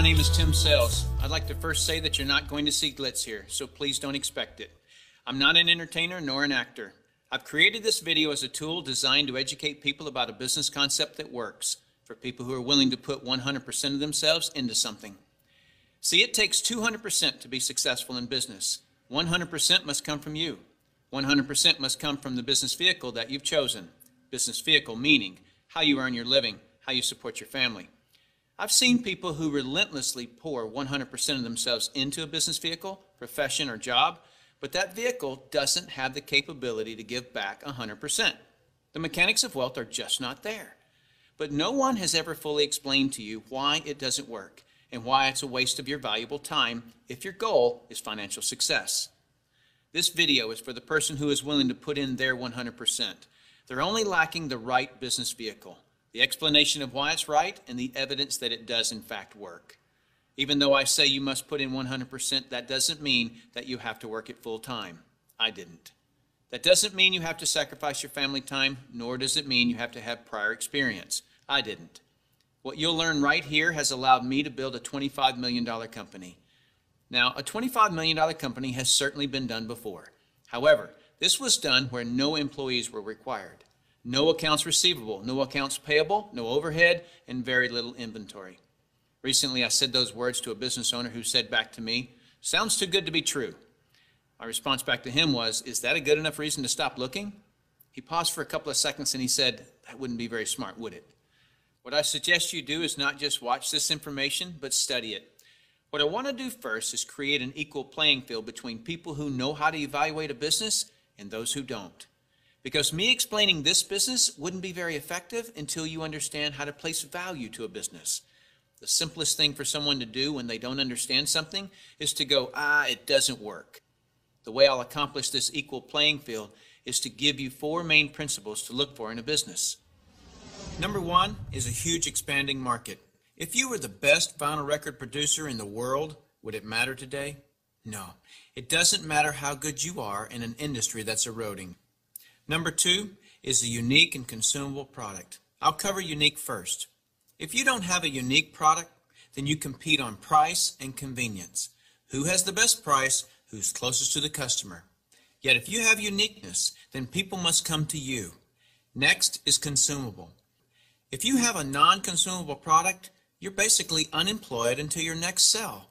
my name is Tim Sells. I'd like to first say that you're not going to see glitz here, so please don't expect it. I'm not an entertainer nor an actor. I've created this video as a tool designed to educate people about a business concept that works, for people who are willing to put 100% of themselves into something. See, it takes 200% to be successful in business. 100% must come from you. 100% must come from the business vehicle that you've chosen. Business vehicle meaning how you earn your living, how you support your family. I've seen people who relentlessly pour 100% of themselves into a business vehicle, profession, or job, but that vehicle doesn't have the capability to give back 100%. The mechanics of wealth are just not there. But no one has ever fully explained to you why it doesn't work and why it's a waste of your valuable time if your goal is financial success. This video is for the person who is willing to put in their 100%. They're only lacking the right business vehicle, the explanation of why it's right, and the evidence that it does in fact work. Even though I say you must put in 100%, that doesn't mean that you have to work it full time. I didn't. That doesn't mean you have to sacrifice your family time, nor does it mean you have to have prior experience. I didn't. What you'll learn right here has allowed me to build a $25 million company. Now, a $25 million company has certainly been done before. However, this was done where no employees were required. No accounts receivable, no accounts payable, no overhead, and very little inventory. Recently, I said those words to a business owner who said back to me, "Sounds too good to be true." My response back to him was, "Is that a good enough reason to stop looking?" He paused for a couple of seconds and he said, "That wouldn't be very smart, would it?" What I suggest you do is not just watch this information, but study it. What I want to do first is create an equal playing field between people who know how to evaluate a business and those who don't. Because me explaining this business wouldn't be very effective until you understand how to place value to a business. The simplest thing for someone to do when they don't understand something is to go, it doesn't work. The way I'll accomplish this equal playing field is to give you 4 main principles to look for in a business. Number 1 is a huge expanding market. If you were the best vinyl record producer in the world, would it matter today? No. It doesn't matter how good you are in an industry that's eroding. Number 2 is a unique and consumable product. I'll cover unique first. If you don't have a unique product, then you compete on price and convenience. Who has the best price? Who's closest to the customer? Yet if you have uniqueness, then people must come to you. Next is consumable. If you have a non-consumable product, you're basically unemployed until your next sell.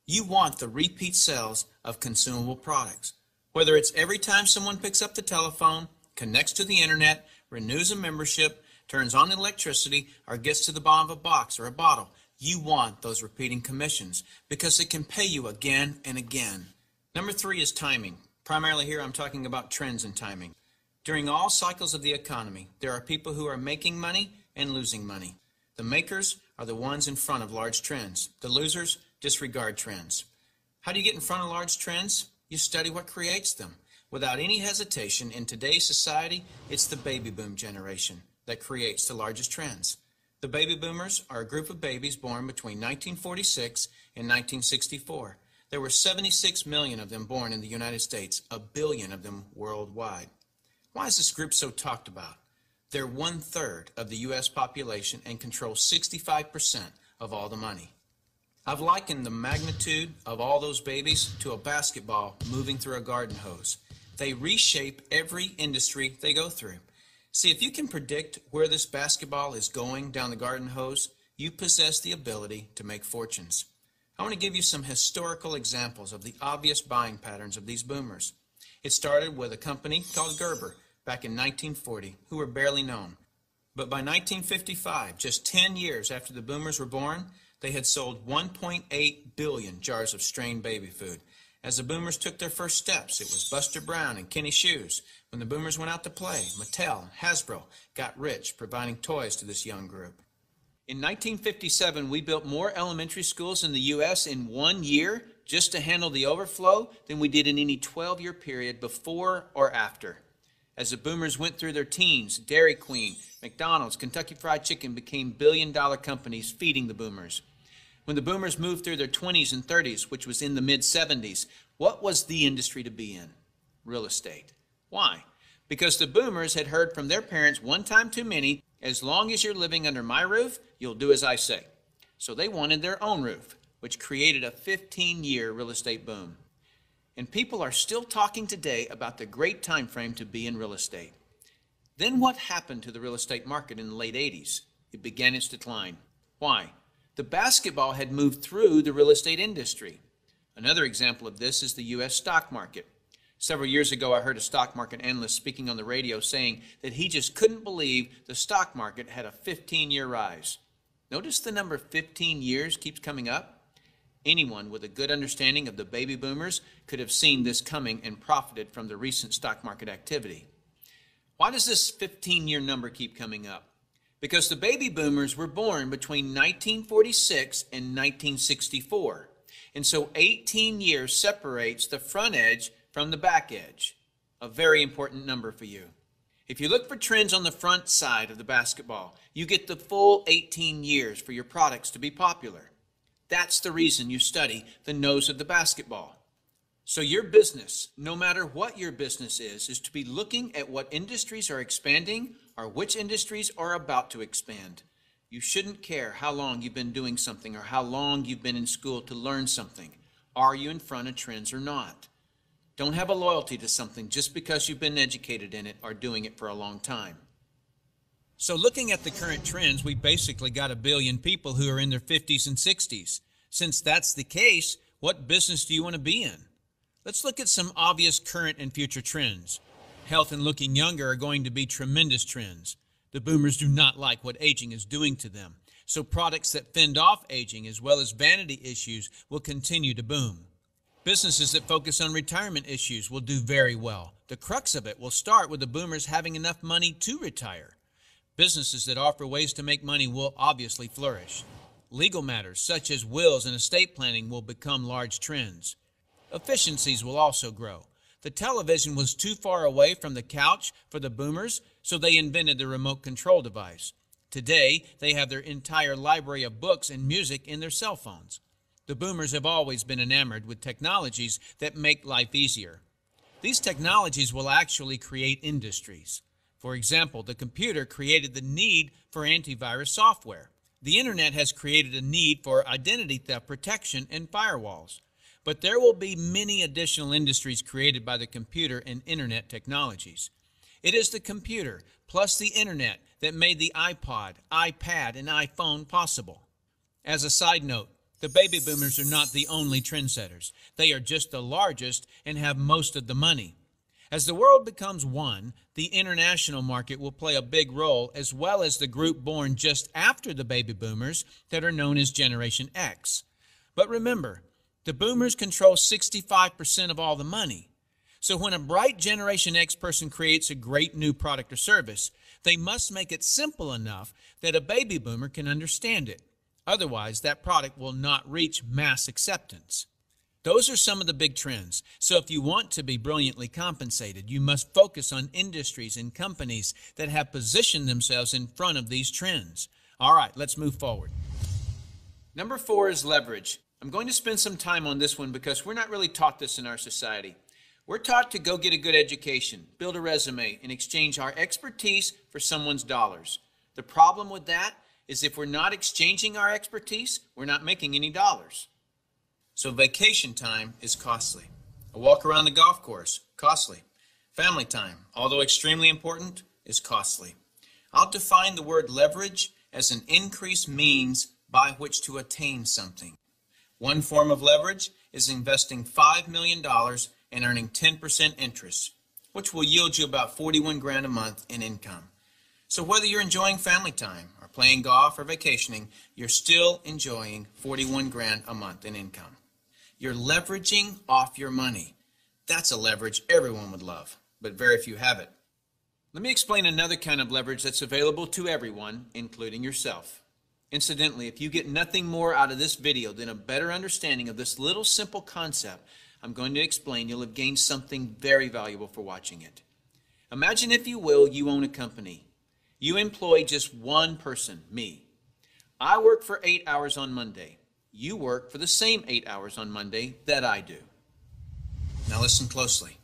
You want the repeat sales of consumable products. Whether it's every time someone picks up the telephone, connects to the internet, renews a membership, turns on electricity, or gets to the bottom of a box or a bottle, you want those repeating commissions because it can pay you again and again. Number 3 is timing. Primarily here I'm talking about trends in timing. During all cycles of the economy, there are people who are making money and losing money. The makers are the ones in front of large trends. The losers disregard trends. How do you get in front of large trends? You study what creates them. Without any hesitation, in today's society, it's the baby boom generation that creates the largest trends. The baby boomers are a group of babies born between 1946 and 1964. There were 76 million of them born in the United States, 1 billion of them worldwide. Why is this group so talked about? They're 1/3 of the U.S. population and control 65% of all the money. I've likened the magnitude of all those babies to a basketball moving through a garden hose. They reshape every industry they go through. See, if you can predict where this basketball is going down the garden hose, you possess the ability to make fortunes. I want to give you some historical examples of the obvious buying patterns of these boomers. It started with a company called Gerber back in 1940, who were barely known. But by 1955, just 10 years after the boomers were born, they had sold 1.8 billion jars of strained baby food. As the boomers took their first steps, it was Buster Brown and Kenny Shoes. When the boomers went out to play, Mattel and Hasbro got rich providing toys to this young group. In 1957, we built more elementary schools in the U.S. in 1 year just to handle the overflow than we did in any 12-year period before or after. As the boomers went through their teens, Dairy Queen, McDonald's, Kentucky Fried Chicken became billion-dollar companies feeding the boomers. When the boomers moved through their 20s and 30s, which was in the mid-70s, what was the industry to be in? Real estate. Why? Because the boomers had heard from their parents one time too many, as long as you're living under my roof, you'll do as I say. So they wanted their own roof, which created a 15-year real estate boom. And people are still talking today about the great time frame to be in real estate. Then what happened to the real estate market in the late 80s? It began its decline. Why? The basketball had moved through the real estate industry. Another example of this is the U.S. stock market. Several years ago, I heard a stock market analyst speaking on the radio saying that he just couldn't believe the stock market had a 15-year rise. Notice the number 15 years keeps coming up. Anyone with a good understanding of the baby boomers could have seen this coming and profited from the recent stock market activity. Why does this 15-year number keep coming up? Because the baby boomers were born between 1946 and 1964. And so 18 years separates the front edge from the back edge. A very important number for you. If you look for trends on the front side of the basketball, you get the full 18 years for your products to be popular. That's the reason you study the nose of the basketball. So your business, no matter what your business is to be looking at what industries are expanding or which industries are about to expand. You shouldn't care how long you've been doing something or how long you've been in school to learn something. Are you in front of trends or not? Don't have a loyalty to something just because you've been educated in it or doing it for a long time. So looking at the current trends, we basically got 1 billion people who are in their 50s and 60s. Since that's the case, what business do you want to be in? Let's look at some obvious current and future trends. Health and looking younger are going to be tremendous trends. The boomers do not like what aging is doing to them. So products that fend off aging as well as vanity issues will continue to boom. Businesses that focus on retirement issues will do very well. The crux of it will start with the boomers having enough money to retire. Businesses that offer ways to make money will obviously flourish. Legal matters such as wills and estate planning will become large trends. Efficiencies will also grow. The television was too far away from the couch for the boomers, so they invented the remote control device. Today, they have their entire library of books and music in their cell phones. The boomers have always been enamored with technologies that make life easier. These technologies will actually create industries. For example, the computer created the need for antivirus software. The internet has created a need for identity theft protection and firewalls. But there will be many additional industries created by the computer and internet technologies. It is the computer plus the internet that made the iPod, iPad, and iPhone possible. As a side note, the baby boomers are not the only trendsetters. They are just the largest and have most of the money. As the world becomes one, the international market will play a big role, as well as the group born just after the baby boomers that are known as Generation X. But remember, the boomers control 65% of all the money. So when a bright Generation X person creates a great new product or service, they must make it simple enough that a baby boomer can understand it. Otherwise, that product will not reach mass acceptance. Those are some of the big trends. So if you want to be brilliantly compensated, you must focus on industries and companies that have positioned themselves in front of these trends. All right, let's move forward. Number 4 is leverage. I'm going to spend some time on this one because we're not really taught this in our society. We're taught to go get a good education, build a resume, and exchange our expertise for someone's dollars. The problem with that is if we're not exchanging our expertise, we're not making any dollars. So vacation time is costly. A walk around the golf course, costly. Family time, although extremely important, is costly. I'll define the word leverage as an increased means by which to attain something. One form of leverage is investing $5 million and earning 10% interest, which will yield you about 41 grand a month in income. So whether you're enjoying family time or playing golf or vacationing, you're still enjoying 41 grand a month in income. You're leveraging off your money. That's a leverage everyone would love, but very few have it. Let me explain another kind of leverage that's available to everyone, including yourself. Incidentally, if you get nothing more out of this video than a better understanding of this little simple concept I'm going to explain, you'll have gained something very valuable for watching it. Imagine, if you will, you own a company. You employ just one person, me. I work for 8 hours on Monday. You work for the same 8 hours on Monday that I do. Now listen closely.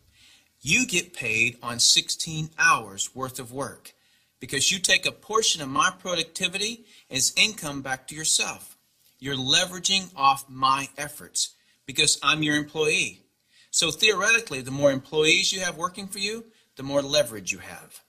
You get paid on 16 hours worth of work because you take a portion of my productivity as income back to yourself. You're leveraging off my efforts because I'm your employee. So theoretically, the more employees you have working for you, the more leverage you have.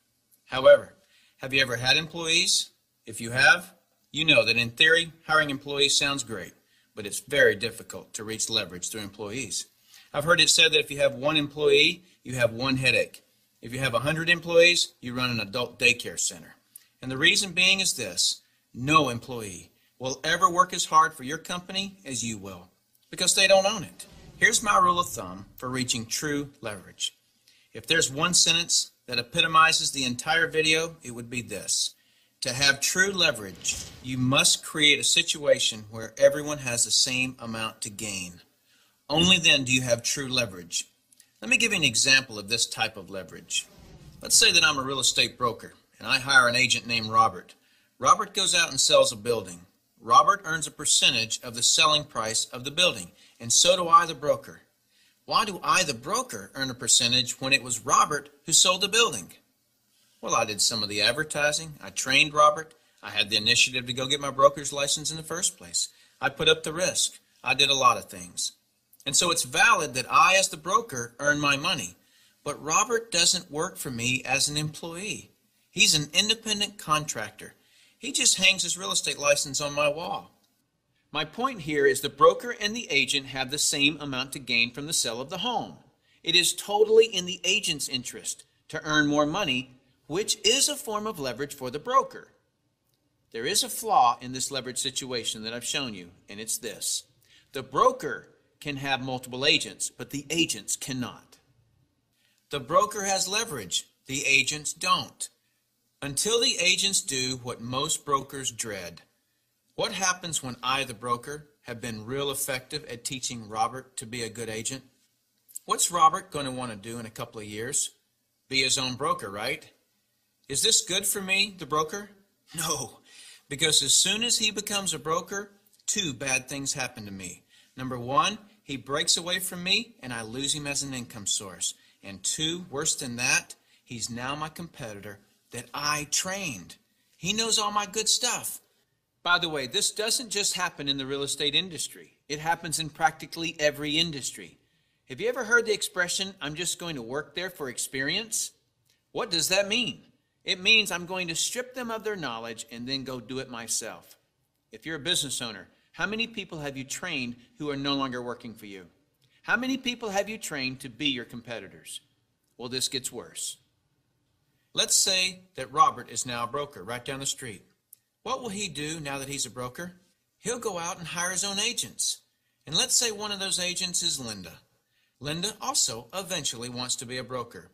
However, have you ever had employees? If you have, you know that in theory, hiring employees sounds great, but it's very difficult to reach leverage through employees. I've heard it said that if you have one employee, you have one headache. If you have 100 employees, you run an adult daycare center. And the reason being is this: no employee will ever work as hard for your company as you will, because they don't own it. Here's my rule of thumb for reaching true leverage. If there's one sentence that epitomizes the entire video, it would be this: to have true leverage, you must create a situation where everyone has the same amount to gain. Only then do you have true leverage. Let me give you an example of this type of leverage. Let's say that I'm a real estate broker and I hire an agent named Robert. Robert goes out and sells a building. Robert earns a percentage of the selling price of the building, and so do I, the broker. Why do I, the broker, earn a percentage when it was Robert who sold the building? Well, I did some of the advertising. I trained Robert. I had the initiative to go get my broker's license in the first place. I put up the risk. I did a lot of things. And so it's valid that I, as the broker, earn my money. But Robert doesn't work for me as an employee. He's an independent contractor. He just hangs his real estate license on my wall. My point here is the broker and the agent have the same amount to gain from the sale of the home. It is totally in the agent's interest to earn more money, which is a form of leverage for the broker. There is a flaw in this leverage situation that I've shown you, and it's this: the broker can have multiple agents, but the agents cannot. The broker has leverage, the agents don't. Until the agents do what most brokers dread. What happens when I, the broker, have been real effective at teaching Robert to be a good agent? What's Robert going to want to do in a couple of years? Be his own broker, right? Is this good for me, the broker? No, because as soon as he becomes a broker, two bad things happen to me. Number one, he breaks away from me and I lose him as an income source. And two, worse than that, he's now my competitor that I trained. He knows all my good stuff. By the way, this doesn't just happen in the real estate industry. It happens in practically every industry. Have you ever heard the expression, "I'm just going to work there for experience"? What does that mean? It means I'm going to strip them of their knowledge and then go do it myself. If you're a business owner, how many people have you trained who are no longer working for you? How many people have you trained to be your competitors? Well, this gets worse. Let's say that Robert is now a broker right down the street. What will he do now that he's a broker? He'll go out and hire his own agents. And let's say one of those agents is Linda. Linda also eventually wants to be a broker.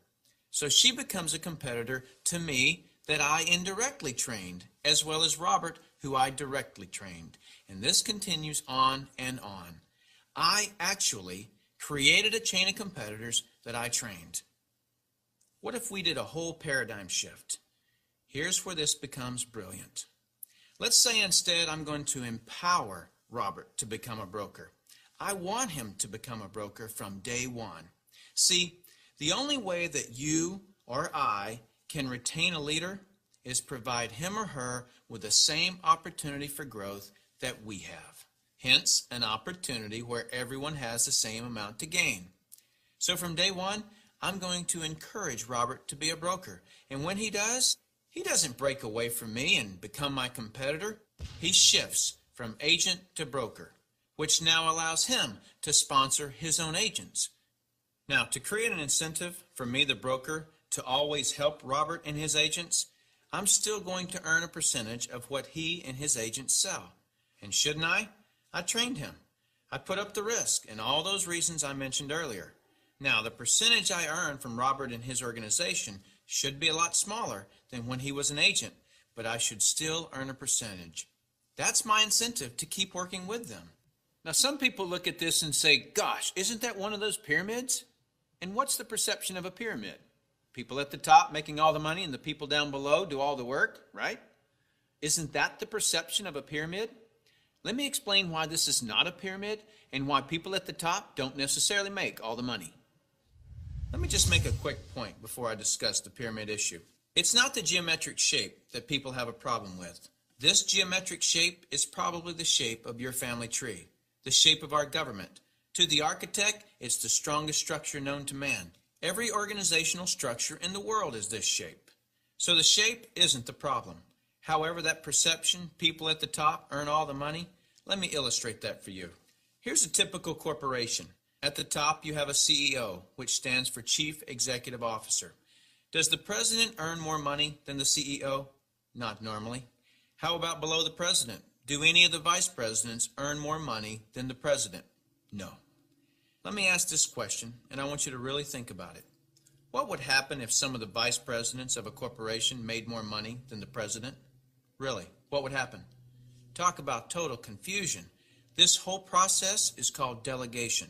So she becomes a competitor to me that I indirectly trained, as well as Robert, who I directly trained. And this continues on and on. I actually created a chain of competitors that I trained. What if we did a whole paradigm shift? Here's where this becomes brilliant. Let's say instead I'm going to empower Robert to become a broker. I want him to become a broker from day one. See, the only way that you or I can retain a leader is provide him or her with the same opportunity for growth that we have. Hence, an opportunity where everyone has the same amount to gain. So from day one, I'm going to encourage Robert to be a broker. And when he does, he doesn't break away from me and become my competitor. He shifts from agent to broker, which now allows him to sponsor his own agents. Now, to create an incentive for me, the broker, to always help Robert and his agents, I'm still going to earn a percentage of what he and his agents sell. And shouldn't I? I trained him. I put up the risk and all those reasons I mentioned earlier. Now, the percentage I earn from Robert and his organization should be a lot smaller than when he was an agent, but I should still earn a percentage. That's my incentive to keep working with them. Now, some people look at this and say, gosh, isn't that one of those pyramids? And what's the perception of a pyramid? People at the top making all the money and the people down below do all the work, right? Isn't that the perception of a pyramid? Let me explain why this is not a pyramid and why people at the top don't necessarily make all the money. Let me just make a quick point before I discuss the pyramid issue. It's not the geometric shape that people have a problem with. This geometric shape is probably the shape of your family tree, the shape of our government. To the architect, it's the strongest structure known to man. Every organizational structure in the world is this shape. So the shape isn't the problem. However, that perception, people at the top earn all the money, let me illustrate that for you. Here's a typical corporation. At the top, you have a CEO, which stands for Chief Executive Officer. Does the president earn more money than the CEO? Not normally. How about below the president? Do any of the vice presidents earn more money than the president? No. Let me ask this question, and I want you to really think about it. What would happen if some of the vice presidents of a corporation made more money than the president? Really, what would happen? Talk about total confusion. This whole process is called delegation.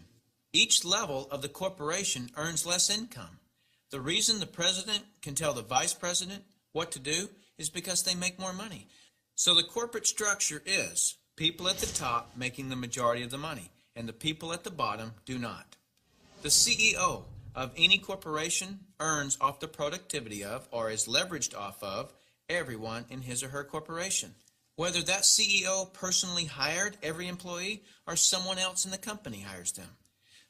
Each level of the corporation earns less income. The reason the president can tell the vice president what to do is because they make more money. So the corporate structure is people at the top making the majority of the money, and the people at the bottom do not. The CEO of any corporation earns off the productivity of, or is leveraged off of, everyone in his or her corporation. Whether that CEO personally hired every employee or someone else in the company hires them.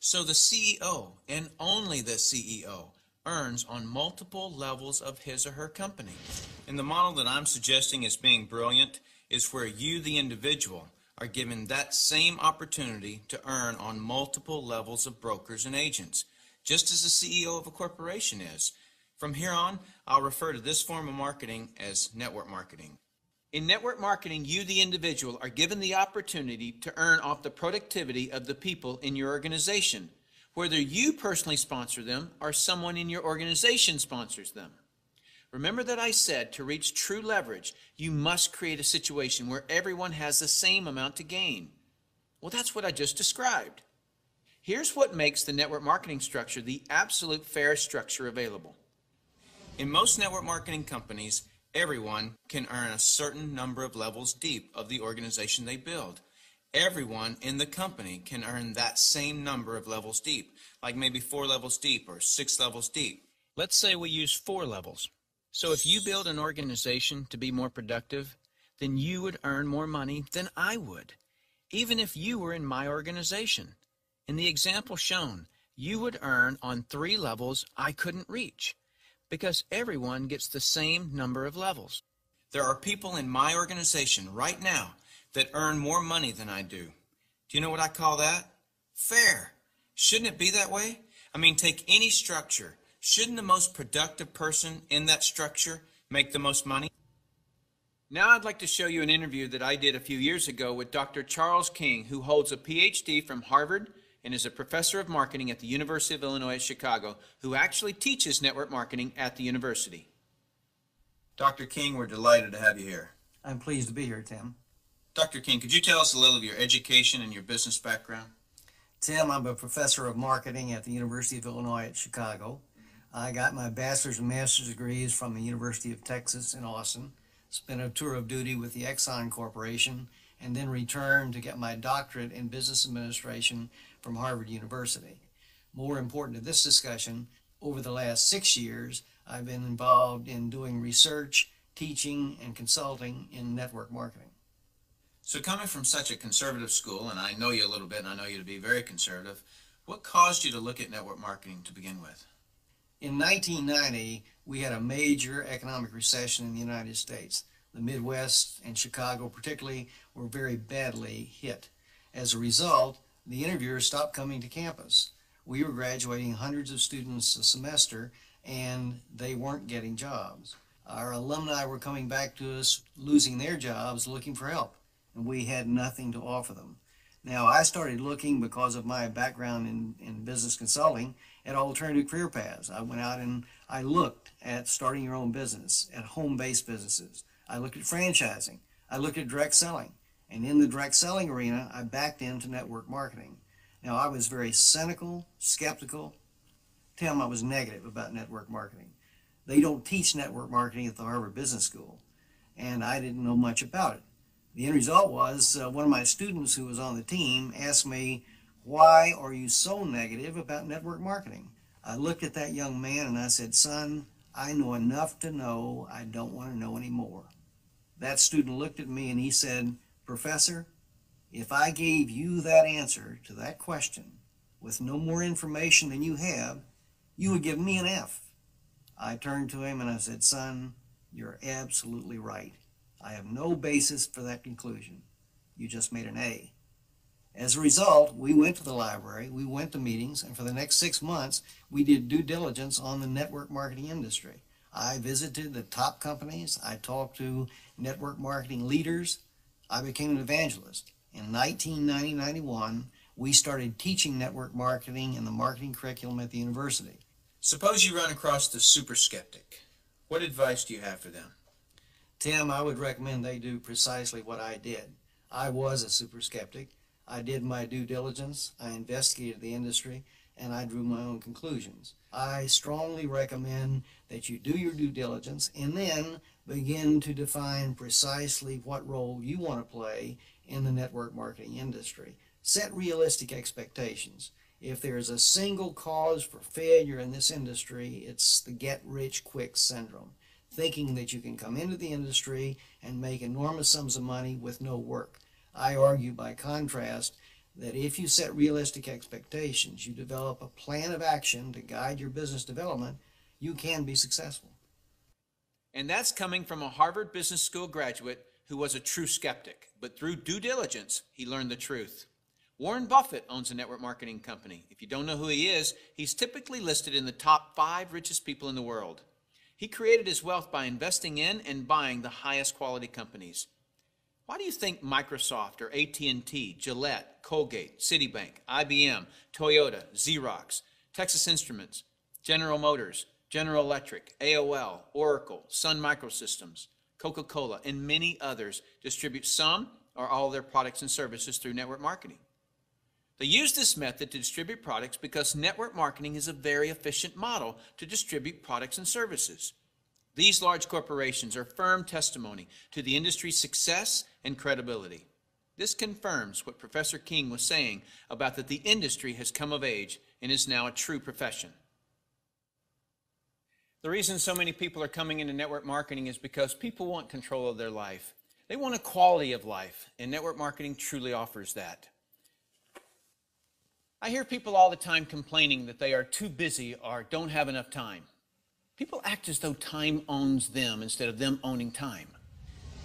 So the CEO, and only the CEO, earns on multiple levels of his or her company. And the model that I'm suggesting as being brilliant is where you, the individual, are given that same opportunity to earn on multiple levels of brokers and agents, just as the CEO of a corporation is. From here on, I'll refer to this form of marketing as network marketing. In network marketing, you, the individual, are given the opportunity to earn off the productivity of the people in your organization, whether you personally sponsor them or someone in your organization sponsors them. Remember that I said to reach true leverage, you must create a situation where everyone has the same amount to gain. Well, that's what I just described. Here's what makes the network marketing structure the absolute fairest structure available. In most network marketing companies, everyone can earn a certain number of levels deep of the organization they build. Everyone in the company can earn that same number of levels deep, like maybe 4 levels deep or 6 levels deep. Let's say we use 4 levels. So if you build an organization to be more productive, then you would earn more money than I would, even if you were in my organization. In the example shown, you would earn on 3 levels I couldn't reach, because everyone gets the same number of levels. There are people in my organization right now that earn more money than I do. Do you know what I call that? Fair. Shouldn't it be that way? I mean, take any structure. Shouldn't the most productive person in that structure make the most money? Now I'd like to show you an interview that I did a few years ago with Dr. Charles King, who holds a PhD from Harvard and is a professor of marketing at the University of Illinois at Chicago, who actually teaches network marketing at the university. Dr. King, we're delighted to have you here. I'm pleased to be here, Tim. Dr. King, could you tell us a little of your education and your business background? Tim, I'm a professor of marketing at the University of Illinois at Chicago. I got my bachelor's and master's degrees from the University of Texas in Austin, spent a tour of duty with the Exxon Corporation, and then returned to get my doctorate in business administration from Harvard University. More important to this discussion, over the last 6 years, I've been involved in doing research, teaching, and consulting in network marketing. So coming from such a conservative school, and I know you a little bit, and I know you to be very conservative, what caused you to look at network marketing to begin with? In 1990, we had a major economic recession in the United States. The Midwest and Chicago particularly were very badly hit. As a result, the interviewers stopped coming to campus. We were graduating hundreds of students a semester, and they weren't getting jobs. Our alumni were coming back to us, losing their jobs, looking for help, and we had nothing to offer them. Now, I started looking, because of my background in business consulting, at alternative career paths. I went out and I looked at starting your own business, at home-based businesses. I looked at franchising. I looked at direct selling. And in the direct selling arena, I backed into network marketing. Now, I was very cynical, skeptical. Tim, I was negative about network marketing. They don't teach network marketing at the Harvard Business School, and I didn't know much about it. The end result was one of my students who was on the team asked me, "Why are you so negative about network marketing?" I looked at that young man and I said, "Son, I know enough to know I don't want to know any more." That student looked at me and he said, "Professor, if I gave you that answer to that question with no more information than you have, you would give me an F." I turned to him and I said, "Son, you're absolutely right. I have no basis for that conclusion. You just made an A." As a result, we went to the library, we went to meetings, and for the next 6 months, we did due diligence on the network marketing industry. I visited the top companies, I talked to network marketing leaders, I became an evangelist. In 1990-91, we started teaching network marketing in the marketing curriculum at the university. Suppose you run across the super skeptic. What advice do you have for them? Tim, I would recommend they do precisely what I did. I was a super skeptic. I did my due diligence, I investigated the industry, and I drew my own conclusions. I strongly recommend that you do your due diligence and then begin to define precisely what role you want to play in the network marketing industry. Set realistic expectations. If there's a single cause for failure in this industry, it's the get-rich-quick syndrome, thinking that you can come into the industry and make enormous sums of money with no work. I argue, by contrast, that if you set realistic expectations, you develop a plan of action to guide your business development, you can be successful. And that's coming from a Harvard Business School graduate who was a true skeptic, but through due diligence, he learned the truth. Warren Buffett owns a network marketing company. If you don't know who he is, he's typically listed in the top 5 richest people in the world. He created his wealth by investing in and buying the highest quality companies. Why do you think Microsoft or AT&T, Gillette, Colgate, Citibank, IBM, Toyota, Xerox, Texas Instruments, General Motors, General Electric, AOL, Oracle, Sun Microsystems, Coca-Cola, and many others distribute some or all of their products and services through network marketing? They use this method to distribute products because network marketing is a very efficient model to distribute products and services. These large corporations are firm testimony to the industry's success and credibility. This confirms what Professor King was saying about that the industry has come of age and is now a true profession. The reason so many people are coming into network marketing is because people want control of their life. They want a quality of life, and network marketing truly offers that. I hear people all the time complaining that they are too busy or don't have enough time. People act as though time owns them instead of them owning time.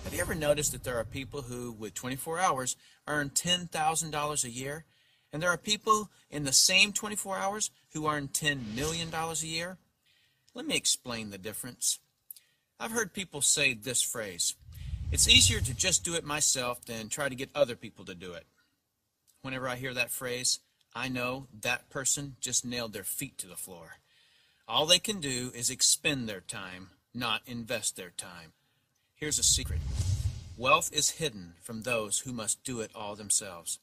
Have you ever noticed that there are people who, with 24 hours, earn $10,000 a year? And there are people in the same 24 hours who earn $10 million a year? Let me explain the difference. I've heard people say this phrase, "It's easier to just do it myself than try to get other people to do it." Whenever I hear that phrase, I know that person just nailed their feet to the floor. All they can do is expend their time, not invest their time. Here's a secret. Wealth is hidden from those who must do it all themselves.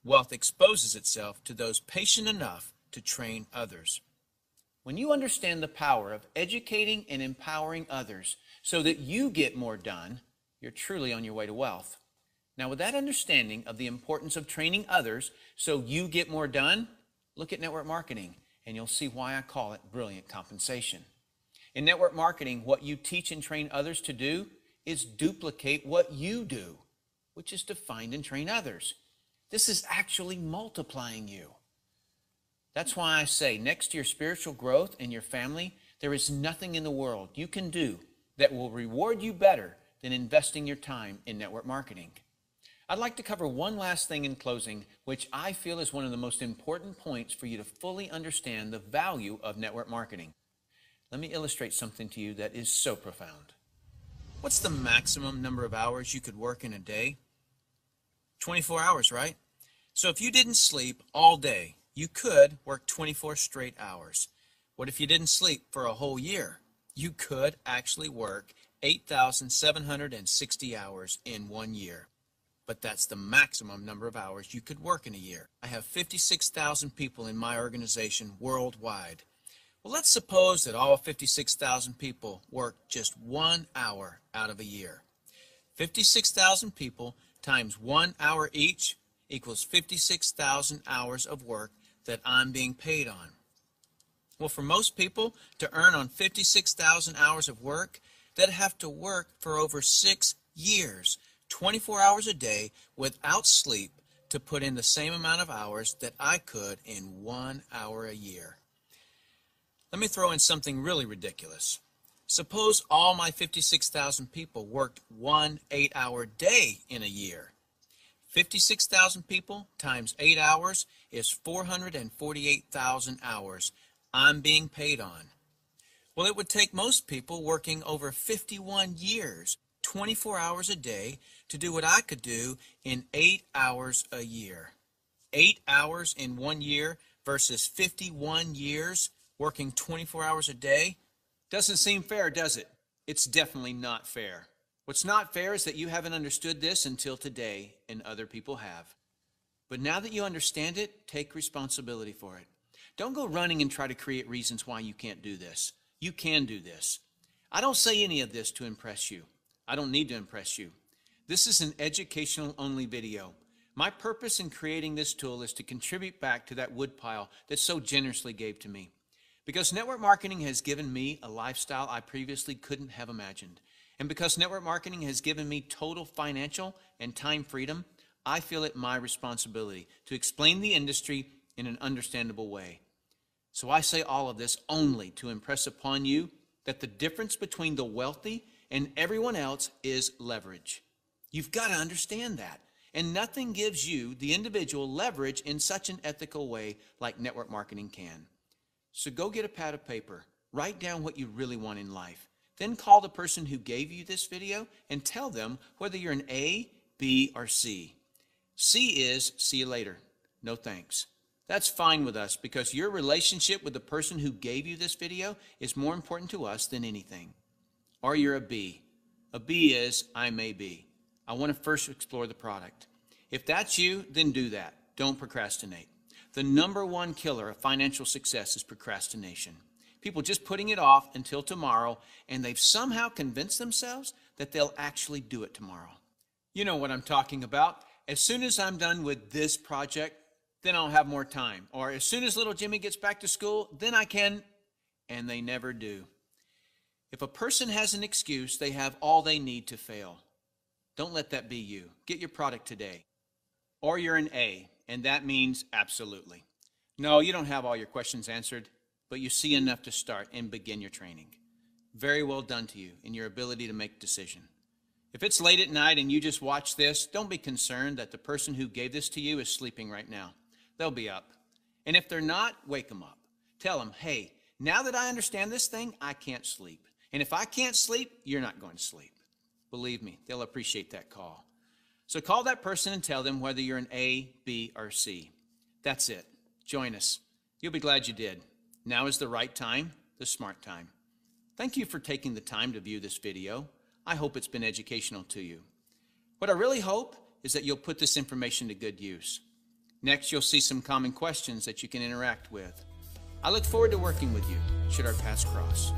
Wealth exposes itself to those patient enough to train others. When you understand the power of educating and empowering others so that you get more done, you're truly on your way to wealth. Now, with that understanding of the importance of training others so you get more done, look at network marketing, and you'll see why I call it brilliant compensation. In network marketing, what you teach and train others to do is duplicate what you do, which is to find and train others. This is actually multiplying you. That's why I say, next to your spiritual growth and your family, there is nothing in the world you can do that will reward you better than investing your time in network marketing. I'd like to cover one last thing in closing, which I feel is one of the most important points for you to fully understand the value of network marketing. Let me illustrate something to you that is so profound. What's the maximum number of hours you could work in a day? 24 hours, right? So if you didn't sleep all day, you could work 24 straight hours. What if you didn't sleep for a whole year? You could actually work 8,760 hours in 1 year. But that's the maximum number of hours you could work in a year. I have 56,000 people in my organization worldwide. Well, let's suppose that all 56,000 people work just 1 hour out of a year. 56,000 people times 1 hour each equals 56,000 hours of work that I'm being paid on. Well, for most people to earn on 56,000 hours of work, they'd have to work for over 6 years, 24 hours a day without sleep to put in the same amount of hours that I could in 1 hour a year. Let me throw in something really ridiculous. Suppose all my 56,000 people worked 1 8-hour day in a year. 56,000 people times 8 hours is 448,000 hours I'm being paid on. Well, it would take most people working over 51 years, 24 hours a day, to do what I could do in 8 hours a year. 8 hours in 1 year versus 51 years working 24 hours a day? Doesn't seem fair, does it? It's definitely not fair. What's not fair is that you haven't understood this until today, and other people have. But now that you understand it, take responsibility for it. Don't go running and try to create reasons why you can't do this. You can do this. I don't say any of this to impress you. I don't need to impress you. This is an educational-only video. My purpose in creating this tool is to contribute back to that woodpile that so generously gave to me. Because network marketing has given me a lifestyle I previously couldn't have imagined. And because network marketing has given me total financial and time freedom, I feel it my responsibility to explain the industry in an understandable way. So I say all of this only to impress upon you that the difference between the wealthy and everyone else is leverage. You've got to understand that. And nothing gives you, the individual, leverage in such an ethical way like network marketing can. So go get a pad of paper, write down what you really want in life. Then call the person who gave you this video and tell them whether you're an A, B, or C. C is see you later. No thanks. That's fine with us because your relationship with the person who gave you this video is more important to us than anything. Or you're a B. A B is I may be. I want to first explore the product. If that's you, then do that. Don't procrastinate. The #1 killer of financial success is procrastination. People just putting it off until tomorrow, and they've somehow convinced themselves that they'll actually do it tomorrow. You know what I'm talking about. As soon as I'm done with this project, then I'll have more time. Or as soon as little Jimmy gets back to school, then I can, and they never do. If a person has an excuse, they have all they need to fail. Don't let that be you. Get your product today. Or you're an A, and that means absolutely. No, you don't have all your questions answered, but you see enough to start and begin your training. Very well done to you in your ability to make a decision. If it's late at night and you just watch this, don't be concerned that the person who gave this to you is sleeping right now. They'll be up. And if they're not, wake them up. Tell them, hey, now that I understand this thing, I can't sleep. And if I can't sleep, you're not going to sleep. Believe me, they'll appreciate that call. So call that person and tell them whether you're an A, B, or C. That's it. Join us. You'll be glad you did. Now is the right time, the smart time. Thank you for taking the time to view this video. I hope it's been educational to you. What I really hope is that you'll put this information to good use. Next, you'll see some common questions that you can interact with. I look forward to working with you, should our paths cross.